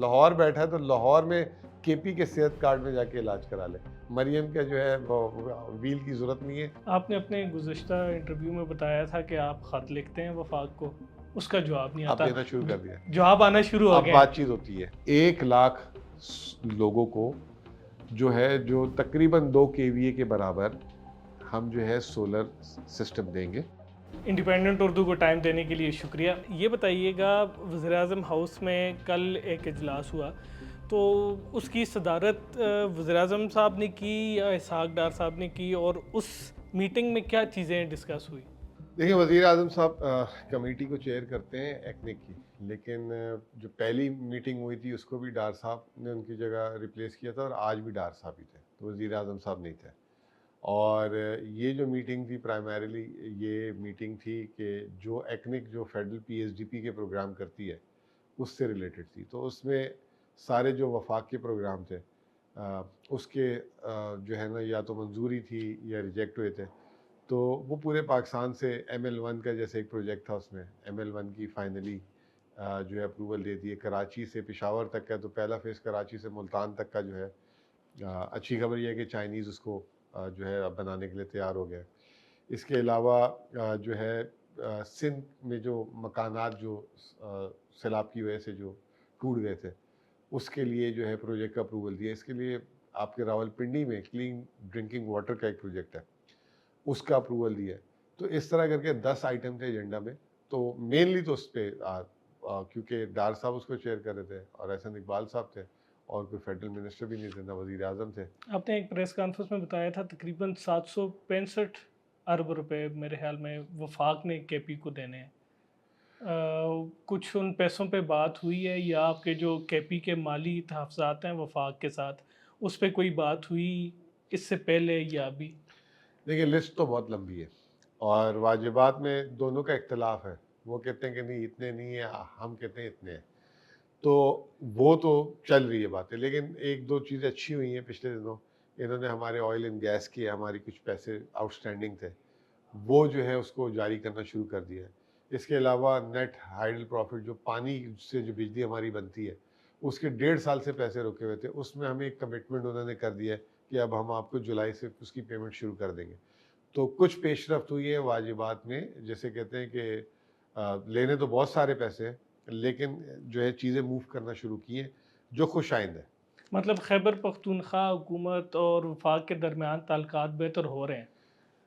لاہور بیٹھا ہے تو لاہور میں کے پی کے صحت کارڈ میں جا کے علاج کرا لے. مریم کا جو ہے ویل کی ضرورت نہیں ہے. آپ نے اپنے گزشتہ انٹرویو میں بتایا تھا کہ آپ خط لکھتے ہیں وفاق کو، اس کا جواب نہیں آپ آتا. دینا شروع کر دیا. جواب آنا شروع ہو اب گیا. بات چیت ہوتی ہے 1,00,000 لوگوں کو جو ہے جو تقریباً 2 KVA کے برابر ہم جو ہے سولر سسٹم دیں گے. انڈیپینڈنٹ اردو کو ٹائم دینے کے لیے شکریہ. یہ بتائیے گا، وزیر اعظم ہاؤس میں کل ایک اجلاس ہوا تو اس کی صدارت وزیر اعظم صاحب نے کی یا اسحاق ڈار صاحب نے کی، اور اس میٹنگ میں کیا چیزیں ڈسکس ہوئی؟ دیکھیں وزیر اعظم صاحب کمیٹی کو چیئر کرتے ہیں ایکنک کی، لیکن جو پہلی میٹنگ ہوئی تھی اس کو بھی ڈار صاحب نے ان کی جگہ ریپلیس کیا تھا، اور آج بھی ڈار صاحب ہی تھے، تو وزیر اعظم صاحب نہیں تھے. اور یہ جو میٹنگ تھی پرائمریلی یہ میٹنگ تھی کہ جو ایکنک جو فیڈرل PSDP کے پروگرام کرتی ہے اس سے ریلیٹڈ تھی. تو اس میں سارے جو وفاق کے پروگرام تھے اس کے جو ہے نا یا تو منظوری تھی یا ریجیکٹ ہوئے تھے. تو وہ پورے پاکستان سے ML1 کا جیسے ایک پروجیکٹ تھا، اس میں ML1 کی فائنلی جو ہے اپروول دے دی ہے. کراچی سے پشاور تک کا تو پہلا فیز کراچی سے ملتان تک کا جو ہے اچھی خبر یہ ہے کہ چائنیز اس کو جو ہے اب بنانے کے لیے تیار ہو گیا. اس کے علاوہ جو ہے سندھ میں جو مکانات جو سیلاب کی وجہ سے جو ٹوٹ گئے تھے اس کے لیے جو ہے پروجیکٹ کا اپروول دیا. اس کے لیے آپ کے راولپنڈی میں کلین ڈرنکنگ واٹر کا ایک پروجیکٹ ہے، اس کا اپروول دیا ہے. تو اس طرح کر کے 10 آئٹم تھے ایجنڈا میں. تو مینلی تو اس پہ کیونکہ ڈار صاحب اس کو چیئر کر رہے تھے اور احسن اقبال صاحب تھے، اور کوئی فیڈرل منسٹر بھی نہیں تھے، نہ وزیر اعظم تھے. آپ نے ایک پریس کانفرنس میں بتایا تھا تقریباً 765 ارب روپے میرے خیال میں وفاق نے کے پی کو دینے ہیں. کچھ ان پیسوں پہ بات ہوئی ہے، یا آپ کے جو کے پی کے مالی تحفظات ہیں وفاق کے ساتھ اس پہ کوئی بات ہوئی اس سے پہلے یا ابھی؟ دیکھیے لسٹ تو بہت لمبی ہے اور واجبات میں دونوں کا اختلاف ہے. وہ کہتے ہیں کہ نہیں اتنے نہیں ہیں، ہم کہتے ہیں اتنے ہیں. تو وہ تو چل رہی ہے باتیں. لیکن ایک دو چیزیں اچھی ہوئی ہیں پچھلے دنوں. انہوں نے ہمارے آئل اینڈ گیس کے ہماری کچھ پیسے آؤٹ اسٹینڈنگ تھے وہ جو ہے اس کو جاری کرنا شروع کر دیا ہے. اس کے علاوہ نیٹ ہائیڈل پروفٹ جو پانی سے جو بجلی ہماری بنتی ہے اس کے 1.5 سال سے پیسے رکے ہوئے تھے، اس میں ہمیں ایک کمٹمنٹ انہوں نے کر دیا ہے کہ اب ہم آپ کو جولائی سے اس کی پیمنٹ شروع کر دیں گے. تو کچھ پیش رفت ہوئی ہے واجبات میں، جیسے کہتے ہیں کہ لینے تو بہت سارے پیسے ہیں لیکن جو ہے چیزیں موو کرنا شروع کی ہیں جو خوش آئند ہے. مطلب خیبر پختونخوا حکومت اور وفاق کے درمیان تعلقات بہتر ہو رہے ہیں؟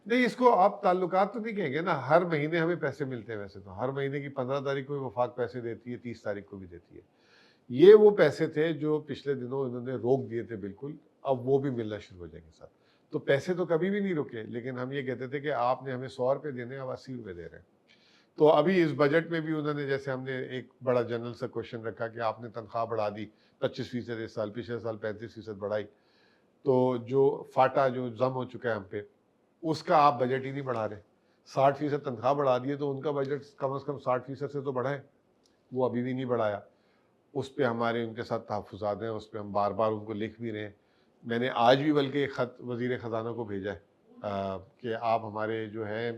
نہیں، اس کو آپ تعلقات تو نہیں کہیں گے نا. ہر مہینے ہمیں پیسے ملتے ہیں، ویسے تو ہر مہینے کی 15 تاریخ کو وفاق پیسے دیتی ہے، 30 تاریخ کو بھی دیتی ہے. یہ وہ پیسے تھے جو پچھلے دنوں انہوں نے روک دیے تھے بالکل، اب وہ بھی ملنا شروع ہو جائیں گے ساتھ. تو پیسے تو کبھی بھی نہیں رکے، لیکن ہم یہ کہتے تھے کہ آپ نے ہمیں 100 روپے دینے ہیں، اب 80 روپے دے رہے ہیں. تو ابھی اس بجٹ میں بھی انہوں نے جیسے ہم نے ایک بڑا جنرل سا کوشچن رکھا کہ آپ نے تنخواہ بڑھا دی 25% اس سال، پچھلے سال 35% بڑھائی. تو جو فاٹا جو ضم ہو چکا ہے ہم پہ اس کا آپ بجٹ ہی نہیں بڑھا رہے. 60% تنخواہ بڑھا دیے تو ان کا بجٹ کم از کم 60% سے تو بڑھائے، وہ ابھی بھی نہیں بڑھایا. اس پہ ہمارے ان کے ساتھ تحفظات ہیں، اس پہ ہم بار بار ان کو لکھ بھی رہے ہیں. میں نے آج بھی بلکہ ایک خط وزیر خزانہ کو بھیجا ہے کہ آپ ہمارے جو ہے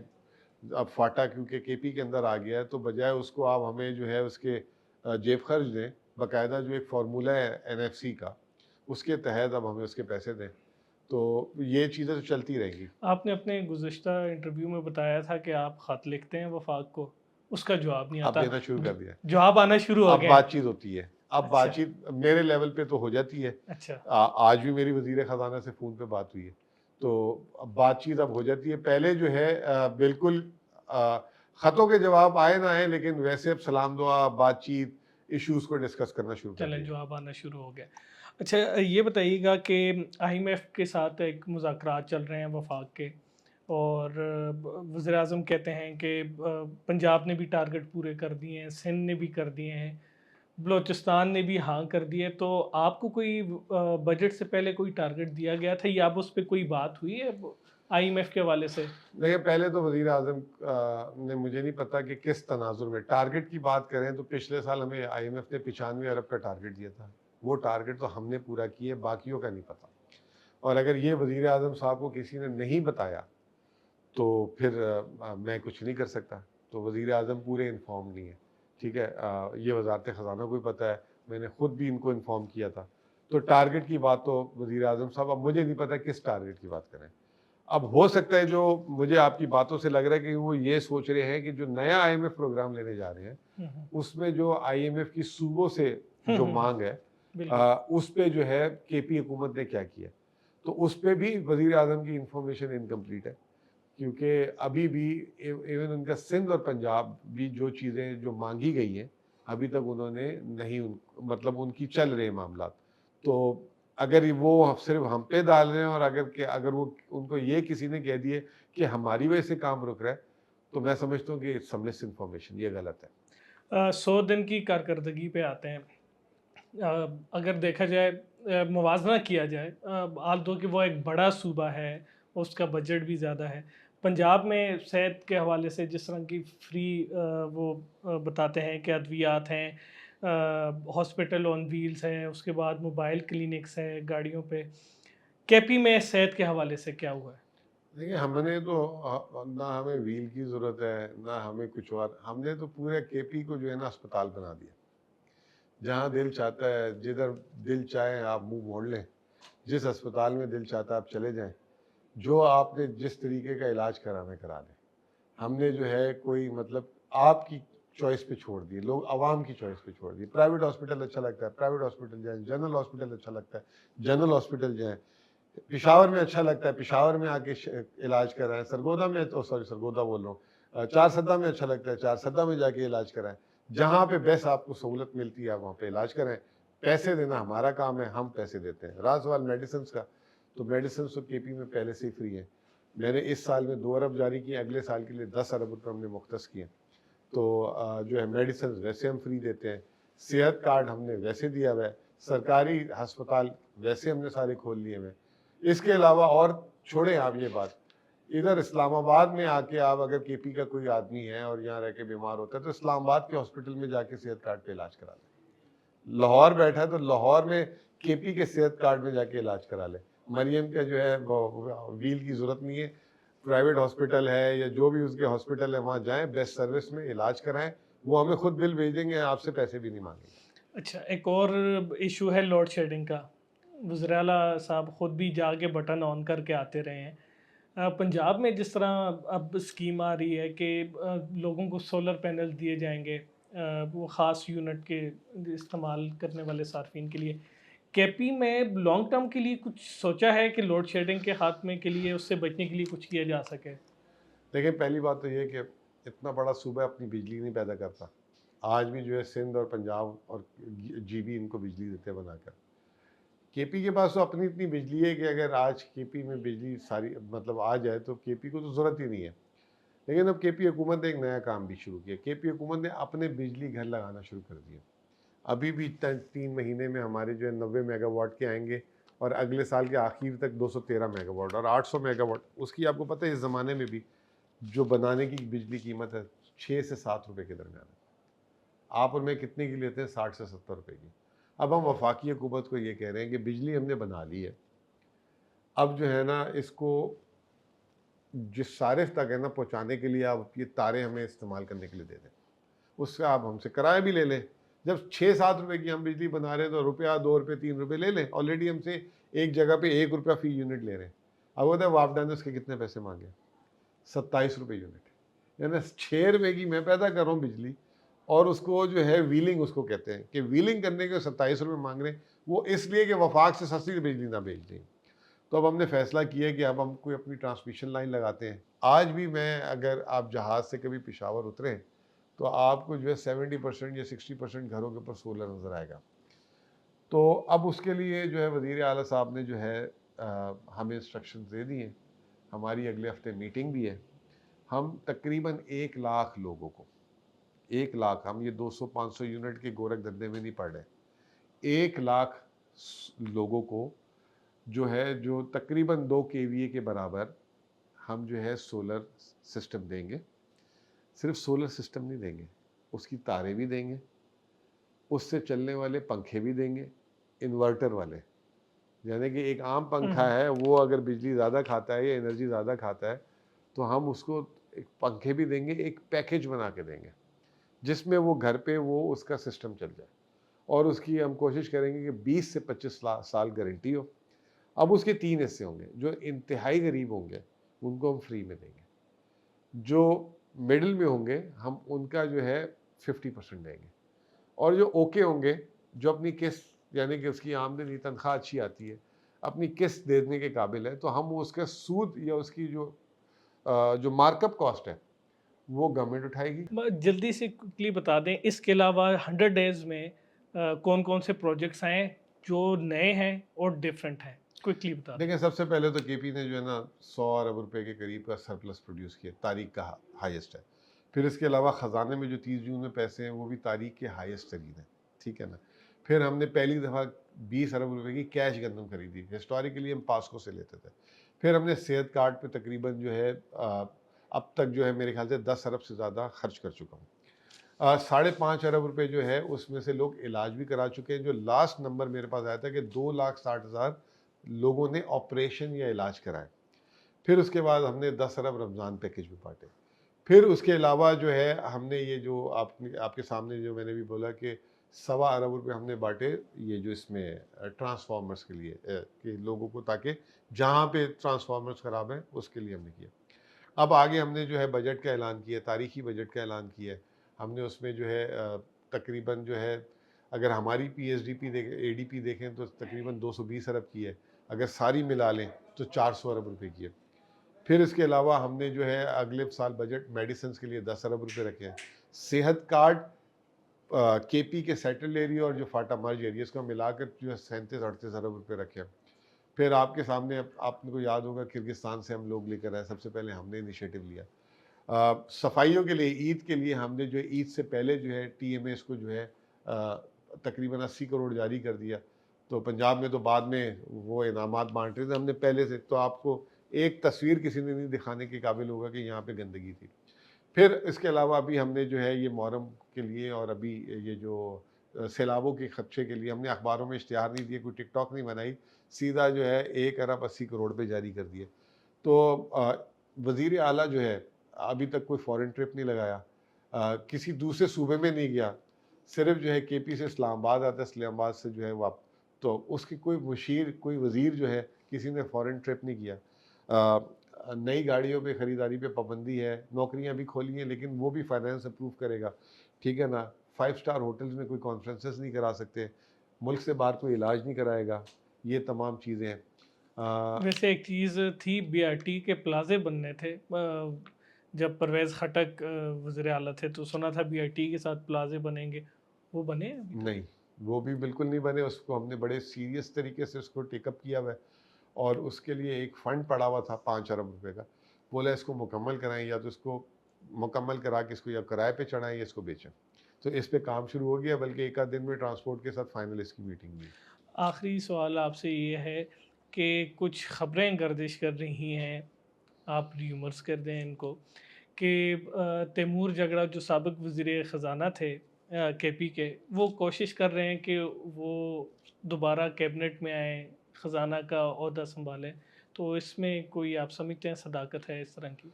اب فاٹا کیونکہ کے پی کے اندر آ گیا ہے تو بجائے اس کو آپ ہمیں جو ہے اس کے جیب خرچ دیں، باقاعدہ جو ایک فارمولہ ہے NFC کا اس کے تحت اب ہمیں اس کے پیسے دیں. تو یہ چیزیں تو چلتی رہیں گی. آپ نے اپنے گزشتہ انٹرویو میں بتایا تھا کہ آپ خط لکھتے ہیں وفاق کو، اس کا جواب نہیں اب آتا. دینا شروع کر دیا. جواب آنا شروع ہو اب گیا. بات چیت ہوتی ہے. اب اچھا بات چیت میرے لیول پہ تو ہو جاتی ہے. اچھا آج بھی میری وزیر خزانہ سے فون پہ بات ہوئی ہے. تو اب بات چیت اب ہو جاتی ہے. پہلے جو ہے بالکل خطوں کے جواب آئے نہ آئے، لیکن ویسے اب سلام دعا بات چیت ایشوز کو ڈسکس کرنا شروع کر چلیں دیا. جواب آنا شروع ہو گیا. اچھا یہ بتائیے گا کہ IMF کے ساتھ ایک مذاکرات چل رہے ہیں وفاق کے، اور وزیر اعظم کہتے ہیں کہ پنجاب نے بھی ٹارگٹ پورے کر دیے ہیں، سندھ نے بھی کر دیے ہیں، بلوچستان نے بھی ہاں کر دی ہے. تو آپ کو کوئی بجٹ سے پہلے کوئی ٹارگٹ دیا گیا تھا یا اب اس پہ کوئی بات ہوئی ہے IMF کے حوالے سے؟ دیکھیں پہلے تو وزیر اعظم نے مجھے نہیں پتا کہ کس تناظر میں ٹارگٹ کی بات کریں تو پچھلے سال ہمیں IMF نے 95 ارب کا ٹارگٹ دیا تھا. وہ ٹارگٹ تو ہم نے پورا کیے، باقیوں کا نہیں پتا. اور اگر یہ وزیر اعظم صاحب کو کسی نے نہیں بتایا تو پھر میں کچھ نہیں کر سکتا. تو وزیر اعظم پورے انفارم نہیں ہے، ٹھیک ہے. یہ وزارت خزانہ کو بھی پتہ ہے، میں نے خود بھی ان کو انفارم کیا تھا. تو ٹارگٹ کی بات تو وزیر اعظم صاحب اب مجھے نہیں پتا کس ٹارگٹ کی بات کریں. اب ہو سکتا ہے جو مجھے آپ کی باتوں سے لگ رہا ہے کہ وہ یہ سوچ رہے ہیں کہ جو نیا آئی ایم ایف پروگرام لینے جا رہے ہیں اس میں جو آئی ایم ایف کی صوبوں سے جو مانگ ہے اس پہ جو ہے کے پی حکومت نے کیا کیا. تو اس پہ بھی وزیر اعظم کی انفارمیشن انکمپلیٹ ہے, کیونکہ ابھی بھی ایون ان کا سندھ اور پنجاب بھی جو چیزیں جو مانگی گئی ہیں ابھی تک انہوں نے نہیں, مطلب ان کی چل رہے معاملات. تو اگر وہ صرف ہم پہ ڈال رہے ہیں اور اگر وہ ان کو یہ کسی نے کہہ دیے کہ ہماری وجہ سے کام رک رہا ہے تو میں سمجھتا ہوں کہ اٹس مس انفارمیشن, یہ غلط ہے. 100 دن کی کارکردگی پہ آتے ہیں. اگر دیکھا جائے موازنہ کیا جائے آل دو کہ وہ ایک بڑا صوبہ ہے, اس کا بجٹ بھی زیادہ ہے. پنجاب میں صحت کے حوالے سے جس طرح کی فری وہ بتاتے ہیں کہ ادویات ہیں, ہاسپٹل آن ویلز ہیں, اس کے بعد موبائل کلینکس ہیں گاڑیوں پہ. کے پی میں صحت کے حوالے سے کیا ہوا ہے؟ دیکھیں ہم نے تو نہ ہمیں ویل کی ضرورت ہے نہ ہمیں کچھ اور, ہم نے تو پورے کے پی کو جو ہے نا اسپتال بنا دیا. جہاں دل چاہتا ہے, جدھر دل چاہے آپ منہ موڑ لیں, جس اسپتال میں دل چاہتا ہے آپ چلے جائیں, جو آپ نے جس طریقے کا علاج کرانا کرا لیں. ہم نے جو ہے کوئی مطلب آپ کی چوائس پہ چھوڑ دی, لوگ عوام کی چوائس پہ چھوڑ دی. پرائیویٹ ہاسپٹل اچھا لگتا ہے پرائیویٹ ہاسپٹل جائیں, جنرل ہاسپٹل اچھا لگتا ہے جنرل ہاسپٹل جائیں, پشاور میں اچھا لگتا ہے پشاور میں آ کے علاج کرائیں, سرگودا میں سرگودا بول رہا ہوں, چار سدہ میں اچھا لگتا ہے چار سدہ میں جا کے علاج کرائیں. جہاں پہ بیسٹ آپ کو سہولت ملتی ہے وہاں پہ علاج کریں. پیسے دینا ہمارا کام ہے, ہم پیسے دیتے ہیں. رہا سوال میڈیسنس کا, تو میڈیسنس تو کے پی میں پہلے سے ہی فری ہیں. میں نے اس سال میں 2 ارب جاری کیے, اگلے سال کے لیے 10 ارب روپے ہم نے مختص کیے. تو جو ہے میڈیسنز ویسے ہم فری دیتے ہیں, صحت کارڈ ہم نے ویسے دیا ہوا ہے, سرکاری ہسپتال ویسے ہم نے سارے کھول لیے ہوئے. اس کے علاوہ اور چھوڑیں آپ یہ بات, ادھر اسلام آباد میں آ کے آپ اگر کے پی کا کوئی آدمی ہے اور یہاں رہ کے بیمار ہوتا ہے تو اسلام آباد کے ہاسپٹل میں جا کے صحت کارڈ پہ علاج کرا لیں. لاہور بیٹھا ہے تو لاہور میں کے پی کے صحت کارڈ میں جا کے علاج کرا لیں. مریم کا جو ہے ویل کی ضرورت نہیں ہے, پرائیویٹ ہاسپٹل ہے یا جو بھی اس کے ہاسپٹل ہے وہاں جائیں, بیسٹ سروس میں علاج کرائیں, وہ ہمیں خود بل بھیج دیں گے, آپ سے پیسے بھی نہیں مانگیں گے. اچھا, ایک اور ایشو ہے لوڈ شیڈنگ کا. وزیر اعلیٰ صاحب خود بھی جا کے بٹن آن کر کے آتے رہے ہیں. پنجاب میں جس طرح اب اسکیم آ رہی ہے کہ لوگوں کو سولر پینل دیے جائیں گے وہ خاص یونٹ کے استعمال کرنے والے صارفین کے لیے, کے پی میں لانگ ٹرم کے لیے کچھ سوچا ہے کہ لوڈ شیڈنگ کے خاتمے کے لیے, اس سے بچنے کے لیے کچھ کیا جا سکے؟ دیکھیں پہلی بات تو یہ کہ اتنا بڑا صوبہ اپنی بجلی نہیں پیدا کرتا. آج بھی جو ہے سندھ اور پنجاب اور جی بی ان کو بجلی دیتے ہیں بنا کر. کے پی کے پاس تو اپنی اتنی بجلی ہے کہ اگر آج کے پی میں بجلی ساری مطلب آ جائے تو کے پی کو تو ضرورت ہی نہیں ہے. لیکن اب کے پی حکومت نے ایک نیا کام بھی شروع کیا. کے پی حکومت نے اپنے بجلی گھر لگانا شروع کر دیا. ابھی بھی 3 مہینے میں ہمارے جو ہے 90 میگا واٹ کے آئیں گے اور اگلے سال کے آخر تک 213 میگا واٹ اور 800 میگا واٹ. اس کی آپ کو پتہ ہے اس زمانے میں بھی جو بنانے کی بجلی قیمت ہے 6 سے 7 روپے کے درمیان ہے. آپ اور میں کتنے کی لیتے ہیں؟ 60 سے 70 روپے کی. اب ہم وفاقی حکومت کو یہ کہہ رہے ہیں کہ بجلی ہم نے بنا لی ہے, اب جو ہے نا اس کو جس صارف تک ہے نا پہنچانے کے لیے آپ یہ تاریں ہمیں استعمال کرنے کے لیے دے دیں, اس کا آپ ہم سے کرایہ بھی لے لیں. جب 6-7 روپے کی ہم بجلی بنا رہے ہیں تو روپیہ 2 روپے 3 روپے لے لیں. آلریڈی ہم سے ایک جگہ پہ 1 روپیہ فی یونٹ لے رہے ہیں. اب ہوتا ہے واپڈانس کے کتنے پیسے مانگے؟ 27 روپے یونٹ. یعنی 6 روپے کی میں پیدا کر رہا ہوں بجلی اور اس کو جو ہے ویلنگ اس کو کہتے ہیں کہ ویلنگ کرنے کے 27 روپے مانگ رہے ہیں, وہ اس لیے کہ وفاق سے سستی بجلی نہ بیچ دیں. تو اب ہم نے فیصلہ کیا کہ اب ہم کوئی اپنی ٹرانسمیشن لائن لگاتے ہیں. آج بھی میں اگر آپ جہاز سے کبھی پشاور اتریں تو آپ کو جو ہے 70% یا 60% گھروں کے اوپر سولر نظر آئے گا. تو اب اس کے لیے جو ہے وزیر اعلیٰ صاحب نے جو ہے ہمیں انسٹرکشن دے دی ہیں. ہماری اگلے ہفتے میٹنگ بھی ہے. ہم تقریباً 1 لاکھ لوگوں کو 1 لاکھ, ہم یہ 200-500 یونٹ کے گورکھ دھندے میں نہیں پڑ رہے, 1 لاکھ لوگوں کو جو ہے جو تقریباً 2 KVA کے برابر ہم جو ہے سولر سسٹم دیں گے. صرف سولر سسٹم نہیں دیں گے, اس کی تاریں بھی دیں گے, اس سے چلنے والے پنکھے بھی دیں گے, انورٹر والے. یعنی کہ ایک عام پنکھا ہے وہ اگر بجلی زیادہ کھاتا ہے یا انرجی زیادہ کھاتا ہے تو ہم اس کو ایک پنکھے بھی دیں گے, ایک پیکیج بنا کے دیں گے جس میں وہ گھر پہ وہ اس کا سسٹم چل جائے. اور اس کی ہم کوشش کریں گے کہ 20 سے 25 سال گارنٹی ہو. اب اس کے 3 حصے ہوں گے. جو انتہائی غریب ہوں گے ان کو ہم فری میں دیں گے. جو مڈل میں ہوں گے ہم ان کا جو ہے 50% دیں گے. اور جو اوکے ہوں گے, جو اپنی قسط یعنی کہ اس کی آمدنی تنخواہ اچھی آتی ہے, اپنی قسط دینے کے قابل ہے, تو ہم اس کا سود یا اس کی جو مارک اپ کاسٹ ہے وہ گورنمنٹ اٹھائے گی. جلدی سے کوئکلی بتا دیں اس کے علاوہ 100 ڈیز میں کون کون سے پروجیکٹس ہیں جو نئے ہیں اور ڈیفرنٹ ہیں, کوئکلی بتا دیں. دیکھیں, سب سے پہلے تو کے پی نے جو ہے نا 100 ارب روپے کے قریب کا سرپلس پروڈیوس کیا, تاریخ کا ہائیسٹ ہے. پھر اس کے علاوہ خزانے میں جو 30 جون میں پیسے ہیں وہ بھی تاریخ کے ہائیسٹ ترین ہیں, ٹھیک ہے نا. پھر ہم نے پہلی دفعہ 20 ارب روپے کی کیش گندم خریدی, ہسٹوریکلی ہم پاسکو سے لیتے تھے. پھر ہم نے صحت کارڈ پہ تقریباً جو ہے اب تک جو ہے میرے خیال سے 10 ارب سے زیادہ خرچ کر چکا ہوں. 5.5 ارب روپے جو ہے اس میں سے لوگ علاج بھی کرا چکے ہیں. جو لاسٹ نمبر میرے پاس آیا تھا کہ 2,60,000 لوگوں نے آپریشن یا علاج کرائے. پھر اس کے بعد ہم نے 10 ارب رمضان پیکج بھی بانٹے. پھر اس کے علاوہ جو ہے ہم نے یہ جو آپ کے سامنے جو میں نے بھی بولا کہ 1.25 ارب روپے ہم نے بانٹے یہ جو اس میں ٹرانسفارمرز کے لیے کہ لوگوں کو, تاکہ جہاں پہ ٹرانسفارمرز خراب ہیں اس کے لیے ہم نے کیا. اب آگے ہم نے جو ہے بجٹ کا اعلان کیا, تاریخی بجٹ کا اعلان کیا. ہم نے اس میں جو ہے تقریباً جو ہے اگر ہماری پی ایس ڈی پی دیکھیں, اے ڈی پی دیکھیں تو تقریباً 220 ارب کی ہے. اگر ساری ملا لیں تو 400 ارب روپے کی ہے. پھر اس کے علاوہ ہم نے جو ہے اگلے سال بجٹ میڈیسنز کے لیے 10 ارب روپے رکھے ہیں. صحت کارڈ کے پی کے سیٹل ایریا اور جو فاٹا مرج ایریا اس کو ملا کر جو ہے 37-38 ارب روپے رکھے ہیں. پھر آپ کے سامنے آپ کو یاد ہوگا کرگستان سے ہم لوگ لے کر آئے, سب سے پہلے ہم نے انیشیٹو لیا. صفائیوں کے لیے, عید کے لیے ہم نے جو ہے عید سے پہلے جو ہے ٹی ایم ایس کو جو ہے تقریباً 80 کروڑ جاری کر دیا. تو پنجاب میں تو بعد میں وہ انعامات بانٹ رہے تھے, ہم نے پہلے سے. تو آپ کو ایک تصویر کسی نے نہیں دکھانے کے قابل ہوگا کہ یہاں پہ گندگی تھی. پھر اس کے علاوہ ابھی ہم نے جو ہے یہ محرم کے لیے اور ابھی یہ جو سیلابوں کے خدشے کے لیے ہم نے اخباروں میں اشتہار نہیں دیے, کوئی ٹک ٹاک نہیں بنائی, سیدھا جو ہے 1 ارب 80 کروڑ پہ جاری کر دیے. تو وزیر اعلیٰ جو ہے ابھی تک کوئی فورن ٹرپ نہیں لگایا, کسی دوسرے صوبے میں نہیں گیا, صرف جو ہے کے پی سے اسلام آباد آتا ہے, اسلام آباد سے جو ہے وہ تو اس کی کوئی مشیر کوئی وزیر جو ہے کسی نے فورن ٹرپ نہیں کیا. نئی گاڑیوں پہ خریداری پہ پابندی ہے, نوکریاں بھی کھولی ہیں لیکن وہ بھی فائنانس اپروو کرے گا, ٹھیک ہے نا. 5 اسٹار ہوٹلز میں کوئی کانفرنسز نہیں کرا سکتے, ملک سے باہر کوئی علاج نہیں کرائے گا, یہ تمام چیزیں ہیں. ویسے ایک چیز تھی, بی آر ٹی کے پلازے بننے تھے جب پرویز خٹک وزیر اعلیٰ تھے, تو سنا تھا بی آر ٹی کے ساتھ پلازے بنیں گے, وہ بنے نہیں, وہ بھی بالکل نہیں بنے. اس کو ہم نے بڑے سیریس طریقے سے اس کو ٹیک اپ کیا ہوا ہے, اور اس کے لیے ایک فنڈ پڑا ہوا تھا 5 ارب روپے کا. بولا اس کو مکمل کرائیں, یا تو اس کو مکمل کرا کے اس کو یا کرائے پہ چڑھائیں یا اس کو بیچیں. تو اس پہ کام شروع ہو گیا, بلکہ ایک آدھ دن میں ٹرانسپورٹ کے ساتھ فائنل اس کی میٹنگ ہوئی. آخری سوال آپ سے یہ ہے کہ کچھ خبریں گردش کر رہی ہیں, آپ ریومرز کر دیں ان کو, کہ تیمور جگڑا جو سابق وزیر خزانہ تھے کے پی کے, وہ کوشش کر رہے ہیں کہ وہ دوبارہ کیبنٹ میں آئیں, خزانہ کا عہدہ سنبھالیں. تو اس میں کوئی آپ سمجھتے ہیں صداقت ہے اس طرح کی؟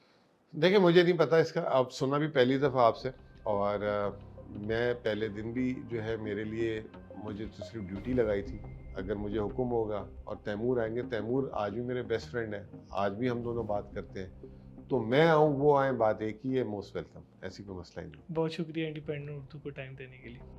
دیکھیں, مجھے نہیں پتا اس کا, اب سنا بھی پہلی دفعہ آپ سے, اور میں پہلے دن بھی جو ہے میرے لیے مجھے تو صرف ڈیوٹی لگائی تھی. اگر مجھے حکم ہوگا اور تیمور آئیں گے, تیمور آج بھی میرے بیسٹ فرینڈ ہیں, آج بھی ہم دونوں بات کرتے ہیں, تو میں آؤں وہ آئیں, بات ایک ہی ہے, موسٹ ویلکم, ایسی کوئی مسئلہ ہی نہیں. بہت شکریہ انڈیپینڈنٹ اردو کو ٹائم دینے کے لیے.